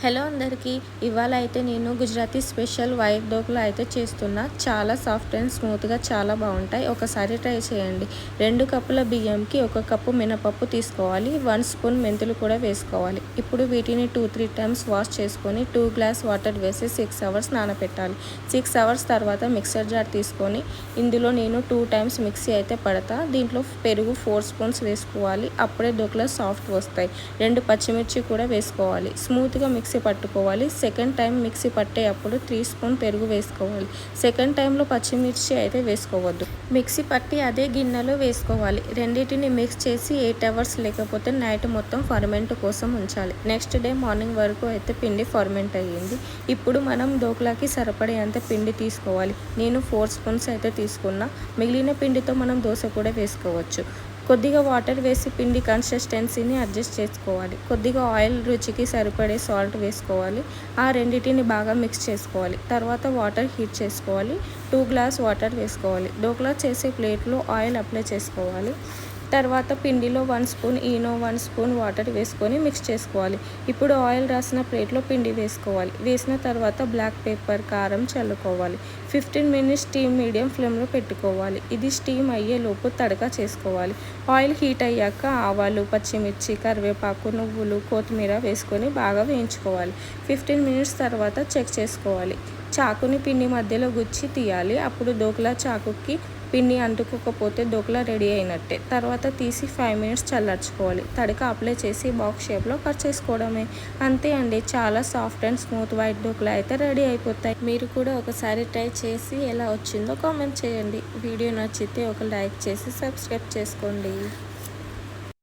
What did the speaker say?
Hello అందరికీ ఇవాళ అయితే నేను గుజరాతీ స్పెషల్ వైట్ డోక్లా అయితే చేస్తున్నా. చాలా సాఫ్ట్ అండ్ స్మూత్గా చాలా బాగుంటాయి. ఒకసారి ట్రై చేయండి. 2 కప్పుల బియ్యంకి 1 కప్పు మినపప్పు తీసుకోవాలి. 1 స్పూన్ మెంతులు కూడా వేసుకోవాలి. ఇప్పుడు వీటిని 2-3 టైమ్స్ వాష్ చేసుకొని 2 గ్లాస్ వాటర్ వేసి 6 అవర్స్ నానబెట్టాలి. 6 అవర్స్ తర్వాత మిక్సర్ జార్ తీసుకొని ఇందులో నేను 2 టైమ్స్ మిక్సీ అయితే పడతా. దీంట్లో పెరుగు 4 స్పూన్స్ వేసుకోవాలి. అప్పుడే డోక్లా సాఫ్ట్ వస్తాయి. 2 పచ్చిమిర్చి కూడా వేసుకోవాలి. స్మూత్గా మిక్సీ పట్టుకోవాలి. సెకండ్ టైం మిక్సీ పట్టేటప్పుడు 3 స్పూన్ పెరుగు వేసుకోవాలి. సెకండ్ టైంలో పచ్చిమిర్చి అయితే వేసుకోవద్దు. మిక్సీ పట్టి అదే గిన్నెలో వేసుకోవాలి. రెండింటిని మిక్స్ చేసి 8 అవర్స్ లేకపోతే నైట్ మొత్తం ఫర్మెంట్ కోసం ఉంచాలి. నెక్స్ట్ డే మార్నింగ్ వరకు అయితే పిండి ఫర్మెంట్ అయ్యింది. ఇప్పుడు మనం డోక్లాకి సరిపడేంత పిండి తీసుకోవాలి. నేను 4 స్పూన్స్ అయితే తీసుకున్నా. మిగిలిన పిండితో మనం దోశ కూడా వేసుకోవచ్చు. కొద్దిగా వాటర్ వేసి పిండి కన్సిస్టెన్సీని అడ్జస్ట్ చేసుకోవాలి. కొద్దిగా ఆయిల్, రుచికి సరిపడే సాల్ట్ వేసుకోవాలి. ఆ రెండింటిని బాగా మిక్స్ చేసుకోవాలి. తర్వాత వాటర్ హీట్ చేసుకోవాలి. 2 గ్లాస్ వాటర్ వేసుకోవాలి. డోక్లా చేసే ప్లేట్లో ఆయిల్ అప్లై చేసుకోవాలి. తర్వాత పిండిలో 1 స్పూన్ ఈనో, 1 స్పూన్ వాటర్ వేసుకొని మిక్స్ చేసుకోవాలి. ఇప్పుడు ఆయిల్ రాసిన ప్లేట్లో పిండి వేసుకోవాలి. వేసిన తర్వాత బ్లాక్ పెప్పర్, కారం చల్లుకోవాలి. 15 మినిట్స్ స్టీమ్ మీడియం ఫ్లేమ్లో పెట్టుకోవాలి. ఇది స్టీమ్ అయ్యేలోపు తడక చేసుకోవాలి. ఆయిల్ హీట్ అయ్యాక ఆవాలు, పచ్చిమిర్చి, కరివేపాకు, నువ్వులు, కొత్తిమీర వేసుకొని బాగా వేయించుకోవాలి. 15 మినిట్స్ తర్వాత చెక్ చేసుకోవాలి. చాకుని పిండి మధ్యలో గుచ్చి తీయాలి. అప్పుడు డోక్లా చాకుకి పిండి అంటుకోకపోతే డోక్లా రెడీ అయినట్టే. తర్వాత తీసి 5 మినిట్స్ చల్లార్చుకోవాలి. తడక అప్లై చేసి బాక్స్ షేప్లో కట్ చేసుకోవడమే. అంతే అండి, చాలా soft and smooth white dhokla అయితే రెడీ అయిపోతాయి. మీరు కూడా ఒకసారి ట్రై చేసి ఎలా వచ్చిందో కామెంట్ చేయండి. వీడియో నచ్చితే ఒక లైక్ చేసి సబ్స్క్రైబ్ చేసుకోండి.